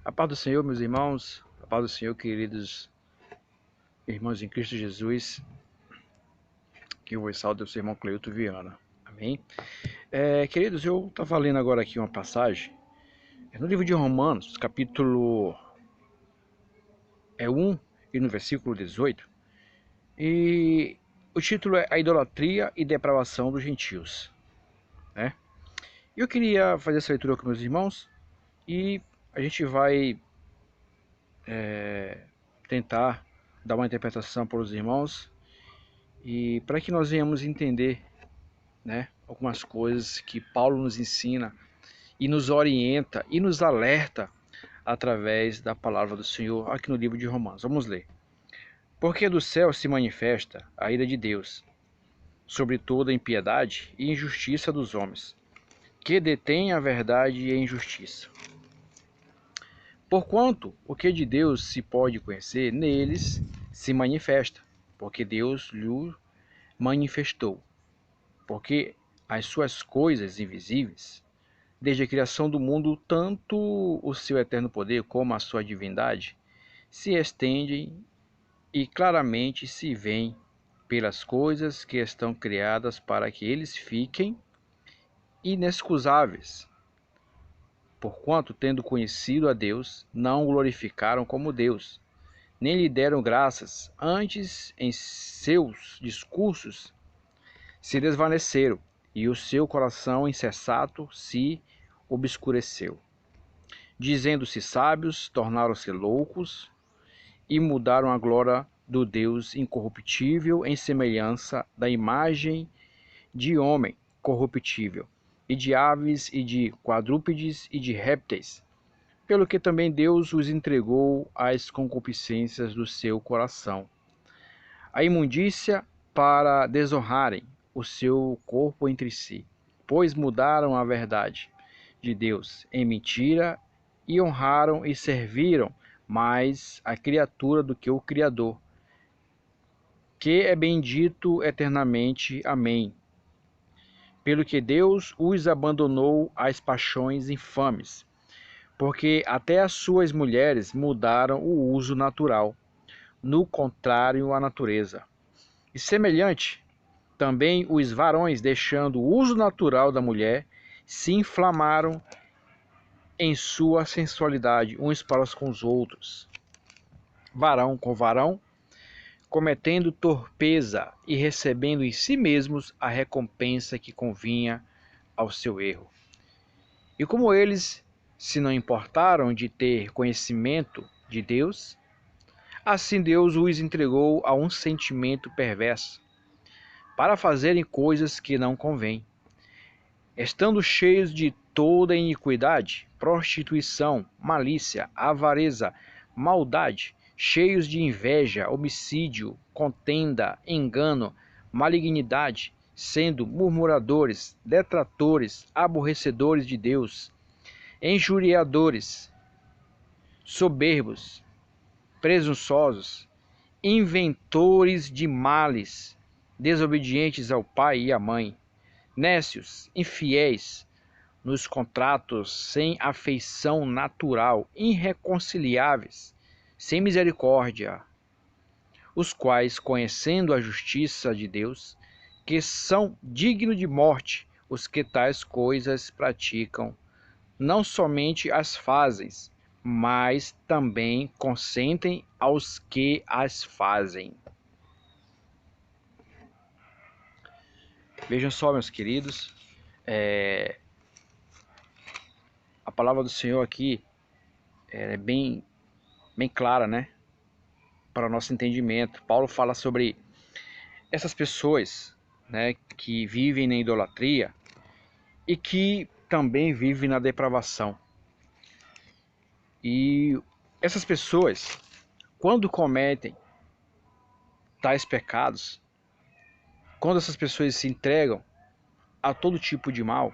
A paz do Senhor, meus irmãos, a paz do Senhor, queridos irmãos em Cristo Jesus, que o salve é o seu irmão Cleito Viana. Amém? Queridos, eu estava lendo agora aqui uma passagem, no livro de Romanos, capítulo 1 e no versículo 18, e o título é A Idolatria e Depravação dos Gentios. Né? Eu queria fazer essa leitura com meus irmãos e a gente vai tentar dar uma interpretação para os irmãos e para que nós venhamos entender, né, algumas coisas que Paulo nos ensina e nos orienta e nos alerta através da palavra do Senhor aqui no livro de Romanos. Vamos ler. Porque do céu se manifesta a ira de Deus sobre toda a impiedade e injustiça dos homens, que detêm a verdade e a injustiça. Porquanto o que de Deus se pode conhecer, neles se manifesta, porque Deus lhe manifestou. Porque as suas coisas invisíveis, desde a criação do mundo, tanto o seu eterno poder como a sua divindade, se estendem e claramente se veem pelas coisas que estão criadas para que eles fiquem inexcusáveis. Porquanto, tendo conhecido a Deus, não o glorificaram como Deus, nem lhe deram graças, antes em seus discursos se desvaneceram, e o seu coração insensato se obscureceu. Dizendo-se sábios, tornaram-se loucos, e mudaram a glória do Deus incorruptível em semelhança da imagem de homem corruptível, e de aves, e de quadrúpedes, e de répteis, pelo que também Deus os entregou às concupiscências do seu coração, a imundícia, para desonrarem o seu corpo entre si, pois mudaram a verdade de Deus em mentira e honraram e serviram mais a criatura do que o Criador, que é bendito eternamente. Amém. Pelo que Deus os abandonou às paixões infames, porque até as suas mulheres mudaram o uso natural, no contrário à natureza. E semelhante, também os varões, deixando o uso natural da mulher, se inflamaram em sua sensualidade uns para com os outros, varão com varão, cometendo torpeza e recebendo em si mesmos a recompensa que convinha ao seu erro. E como eles se não importaram de ter conhecimento de Deus, assim Deus os entregou a um sentimento perverso, para fazerem coisas que não convêm, estando cheios de toda iniquidade, prostituição, malícia, avareza, maldade, cheios de inveja, homicídio, contenda, engano, malignidade, sendo murmuradores, detratores, aborrecedores de Deus, injuriadores, soberbos, presunçosos, inventores de males, desobedientes ao pai e à mãe, nécios, infiéis nos contratos, sem afeição natural, irreconciliáveis, sem misericórdia, os quais, conhecendo a justiça de Deus, que são dignos de morte, os que tais coisas praticam, não somente as fazem, mas também consentem aos que as fazem. Vejam só, meus queridos, a palavra do Senhor aqui é bem clara, né? Para o nosso entendimento. Paulo fala sobre essas pessoas, né, que vivem na idolatria e que também vivem na depravação. E essas pessoas, quando cometem tais pecados, quando essas pessoas se entregam a todo tipo de mal,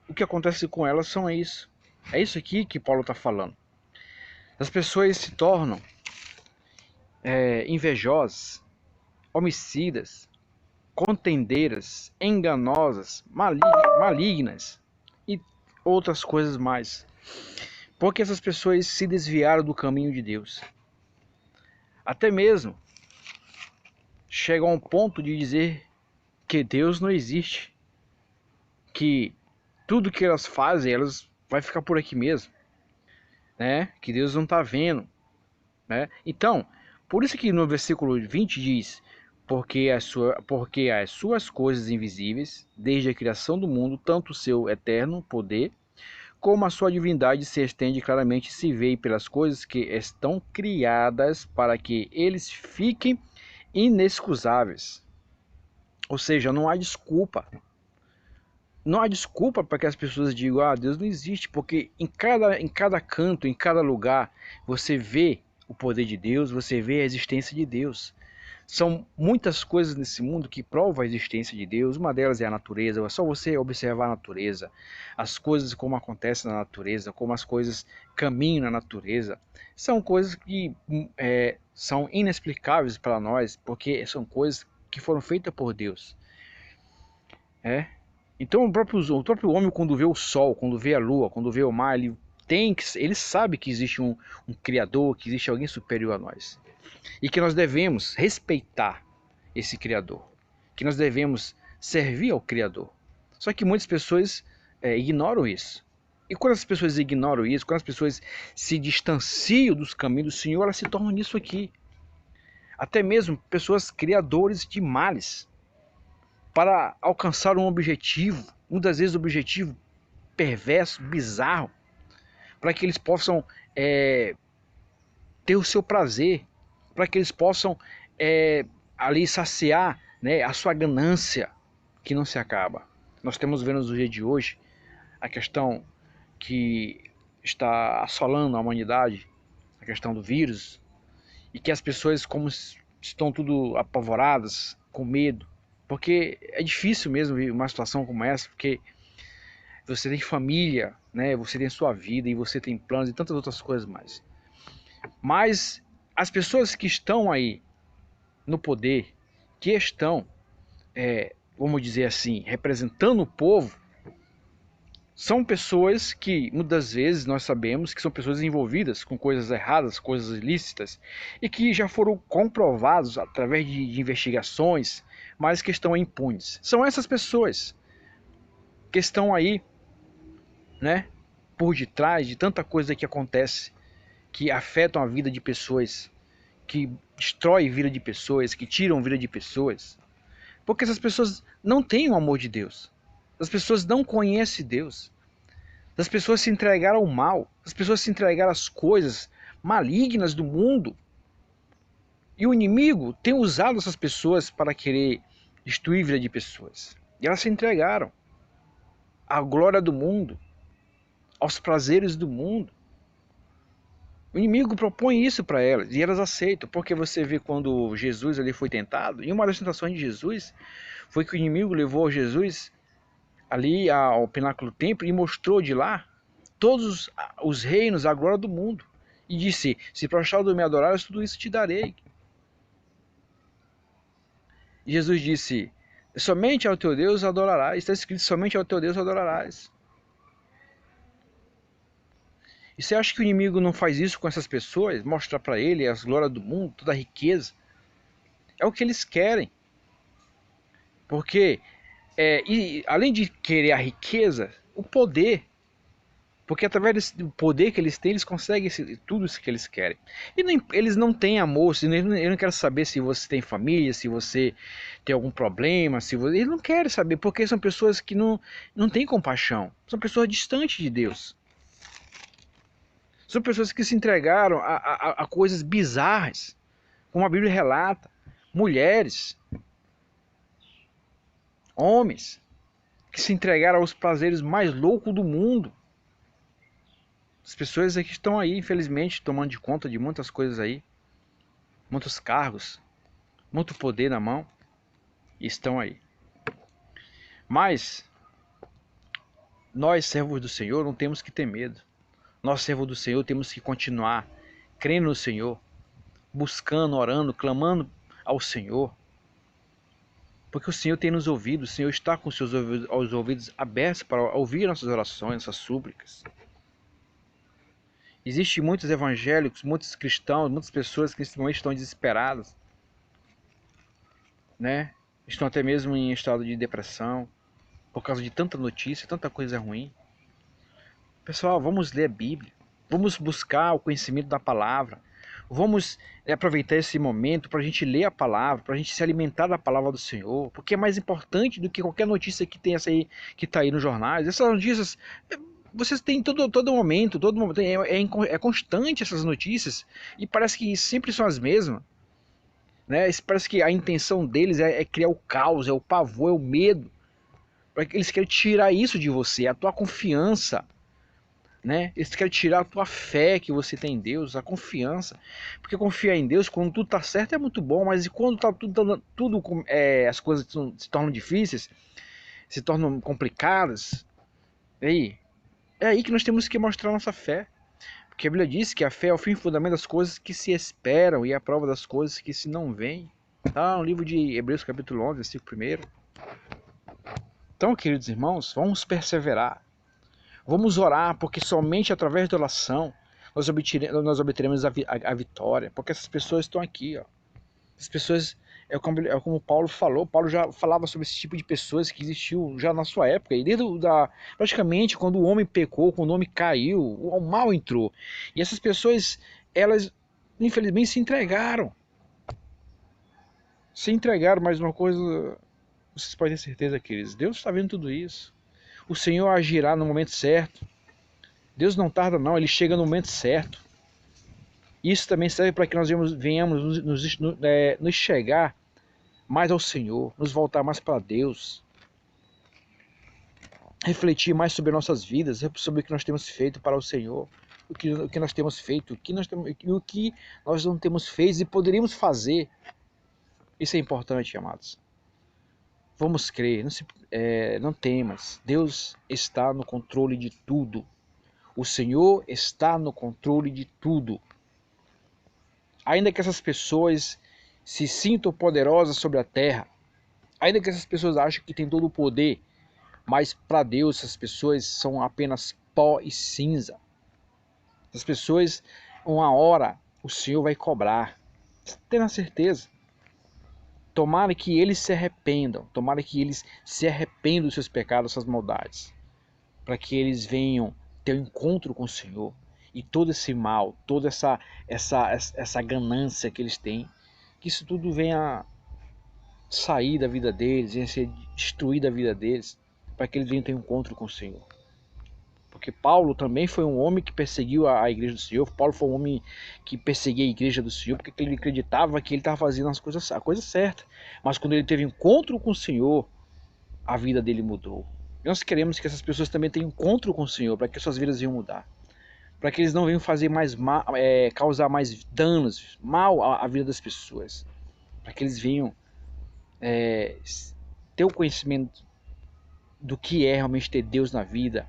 o que acontece com elas são isso. É isso aqui que Paulo está falando. As pessoas se tornam invejosas, homicidas, contendeiras, enganosas, malignas e outras coisas mais. Porque essas pessoas se desviaram do caminho de Deus. Até mesmo chegam a um ponto de dizer que Deus não existe, que tudo que elas fazem, elas vai ficar por aqui mesmo, né? Que Deus não está vendo, né? Então, por isso que no versículo 20 diz: porque as suas coisas invisíveis, desde a criação do mundo, tanto o seu eterno poder, como a sua divindade se estende claramente, se vê pelas coisas que estão criadas para que eles fiquem inexcusáveis. Ou seja, não há desculpa. Não há desculpa para que as pessoas digam: ah, Deus não existe, porque em cada canto, em cada lugar, você vê o poder de Deus, você vê a existência de Deus. São muitas coisas nesse mundo que provam a existência de Deus. Uma delas é a natureza. É só você observar a natureza, as coisas como acontecem na natureza, como as coisas caminham na natureza. São coisas que são inexplicáveis para nós, porque são coisas que foram feitas por Deus. Então o próprio homem, quando vê o sol, quando vê a lua, quando vê o mar, ele sabe que existe um Criador, que existe alguém superior a nós. E que nós devemos respeitar esse Criador, que nós devemos servir ao Criador. Só que muitas pessoas ignoram isso. E quando as pessoas ignoram isso, quando as pessoas se distanciam dos caminhos do Senhor, elas se tornam nisso aqui. Até mesmo pessoas criadores de males, para alcançar um objetivo, muitas vezes objetivo perverso, bizarro, para que eles possam ter o seu prazer, para que eles possam ali saciar, né, a sua ganância que não se acaba. Nós temos vendo no dia de hoje a questão que está assolando a humanidade, a questão do vírus, e que as pessoas como estão tudo apavoradas, com medo, porque é difícil mesmo ver uma situação como essa, porque você tem família, né, você tem sua vida e você tem planos e tantas outras coisas mais. Mas as pessoas que estão aí no poder, que estão, vamos dizer assim, representando o povo, são pessoas que muitas vezes nós sabemos que são pessoas envolvidas com coisas erradas, coisas ilícitas, e que já foram comprovados através de investigações, mas que estão impunes. São essas pessoas que estão aí, né, por detrás de tanta coisa que acontece, que afetam a vida de pessoas, que destrói a vida de pessoas, que tiram a vida de pessoas, porque essas pessoas não têm o amor de Deus. As pessoas não conhecem Deus. As pessoas se entregaram ao mal. As pessoas se entregaram às coisas malignas do mundo. E o inimigo tem usado essas pessoas para querer destruir a vida de pessoas. E elas se entregaram à glória do mundo, aos prazeres do mundo. O inimigo propõe isso para elas e elas aceitam, porque você vê quando Jesus ali foi tentado, e uma das tentações de Jesus foi que o inimigo levou Jesus ali ao pináculo do templo e mostrou de lá todos os reinos, a glória do mundo, e disse: se prostrar do me adorares, tudo isso te darei. E Jesus disse: somente ao teu Deus adorarás. Está escrito: somente ao teu Deus adorarás. E você acha que o inimigo não faz isso com essas pessoas? Mostrar para ele as glórias do mundo, toda a riqueza. É o que eles querem. Porque, além de querer a riqueza, o poder. Porque através do poder que eles têm, eles conseguem tudo isso que eles querem. E eles não têm amor, eu não quero saber se você tem família, se você tem algum problema, eles não querem saber, porque são pessoas que não têm compaixão. São pessoas distantes de Deus. São pessoas que se entregaram a coisas bizarras, como a Bíblia relata. Mulheres, homens, que se entregaram aos prazeres mais loucos do mundo. As pessoas que estão aí, infelizmente, tomando de conta de muitas coisas aí, muitos cargos, muito poder na mão, e estão aí. Mas nós, servos do Senhor, não temos que ter medo. Nós, servos do Senhor, temos que continuar crendo no Senhor, buscando, orando, clamando ao Senhor, porque o Senhor tem nos ouvido, o Senhor está com os ouvidos abertos para ouvir nossas orações, nossas súplicas. Existem muitos evangélicos, muitos cristãos, muitas pessoas que nesse momento estão desesperadas, né? Estão até mesmo em estado de depressão por causa de tanta notícia, tanta coisa ruim. Pessoal, vamos ler a Bíblia. Vamos buscar o conhecimento da palavra. Vamos aproveitar esse momento para a gente ler a palavra, para a gente se alimentar da palavra do Senhor, porque é mais importante do que qualquer notícia que tem essa aí, que está aí nos jornais. Essas notícias, vocês têm todo momento, é constante essas notícias e parece que sempre são as mesmas, né? Parece que a intenção deles é criar o caos, é o pavor, é o medo, para que eles querem tirar isso de você, a tua confiança, né? Eles querem tirar a tua fé que você tem em Deus, a confiança. Porque confiar em Deus, quando tudo tá certo, é muito bom, mas quando tá as coisas se tornam difíceis, se tornam complicadas, é aí que nós temos que mostrar nossa fé. Porque a Bíblia diz que a fé é o fim e fundamento das coisas que se esperam e a prova das coisas que se não veem. Tá no livro de Hebreus capítulo 11, versículo 1. Então, queridos irmãos, vamos perseverar. Vamos orar, porque somente através da oração nós obteremos a vitória. Porque essas pessoas estão aqui, ó. As pessoas, como Paulo falou, Paulo já falava sobre esse tipo de pessoas que existiu já na sua época. E praticamente quando o homem pecou, quando o homem caiu, o mal entrou. E essas pessoas, elas infelizmente se entregaram. Se entregaram, mas uma coisa, vocês podem ter certeza, queridos, Deus está vendo tudo isso. O Senhor agirá no momento certo. Deus não tarda não, Ele chega no momento certo. Isso também serve para que nós venhamos nos chegar mais ao Senhor, nos voltar mais para Deus, refletir mais sobre nossas vidas, sobre o que nós temos feito para o Senhor, o que nós temos feito, o que nós não temos feito e poderíamos fazer. Isso é importante, amados. Vamos crer, não temas, Deus está no controle de tudo. O Senhor está no controle de tudo. Ainda que essas pessoas se sintam poderosas sobre a terra, ainda que essas pessoas achem que têm todo o poder, mas para Deus essas pessoas são apenas pó e cinza. Essas pessoas, uma hora, o Senhor vai cobrar. Tenha certeza. Tomara que eles se arrependam, tomara que eles se arrependam dos seus pecados, das suas maldades, para que eles venham ter um encontro com o Senhor. E todo esse mal, toda essa ganância que eles têm, que isso tudo venha sair da vida deles, venha ser destruir da vida deles, para que eles venham ter um encontro com o Senhor. Porque Paulo também foi um homem que perseguiu a igreja do Senhor. Paulo foi um homem que perseguia a igreja do Senhor, porque ele acreditava que ele estava fazendo a coisa certa. Mas quando ele teve encontro com o Senhor, a vida dele mudou. Nós queremos que essas pessoas também tenham encontro com o Senhor, para que suas vidas venham mudar. Para que eles não venham fazer causar mais danos, mal à vida das pessoas. Para que eles venham ter o conhecimento do que é realmente ter Deus na vida,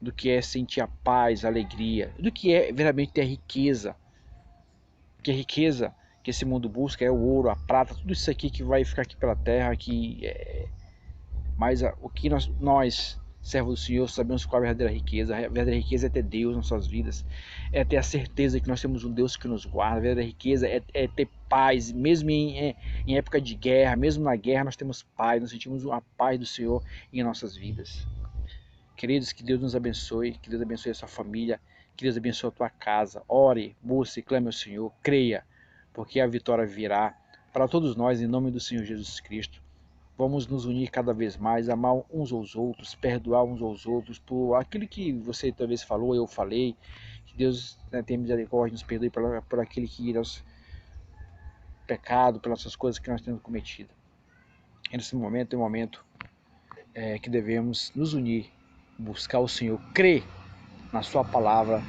do que é sentir a paz, a alegria, do que é verdadeiramente ter a riqueza. Que a riqueza que esse mundo busca é o ouro, a prata, tudo isso aqui que vai ficar aqui pela terra, mas o que nós, servos do Senhor, sabemos qual é a verdadeira riqueza. A verdadeira riqueza é ter Deus nas nossas vidas, é ter a certeza que nós temos um Deus que nos guarda. A verdadeira riqueza é ter paz, mesmo em época de guerra, mesmo na guerra nós temos paz, nós sentimos a paz do Senhor em nossas vidas. Queridos, que Deus nos abençoe, que Deus abençoe a sua família, que Deus abençoe a tua casa. Ore, busque, clame ao Senhor, creia, porque a vitória virá para todos nós em nome do Senhor Jesus Cristo. Vamos nos unir cada vez mais, amar uns aos outros, perdoar uns aos outros por aquilo que você talvez falou, eu falei. Que Deus tenha misericórdia, nos perdoe por aquele que nós pecado, pelas nossas coisas que nós temos cometido. E nesse momento é um momento que devemos nos unir, buscar o Senhor, crer na sua palavra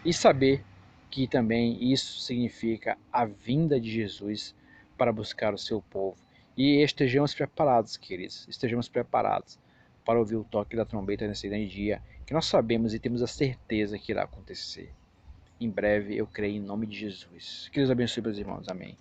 e saber que também isso significa a vinda de Jesus para buscar o seu povo. E estejamos preparados, queridos, estejamos preparados para ouvir o toque da trombeta nesse grande dia, que nós sabemos e temos a certeza que irá acontecer. Em breve, eu creio em nome de Jesus. Que Deus abençoe meus irmãos. Amém.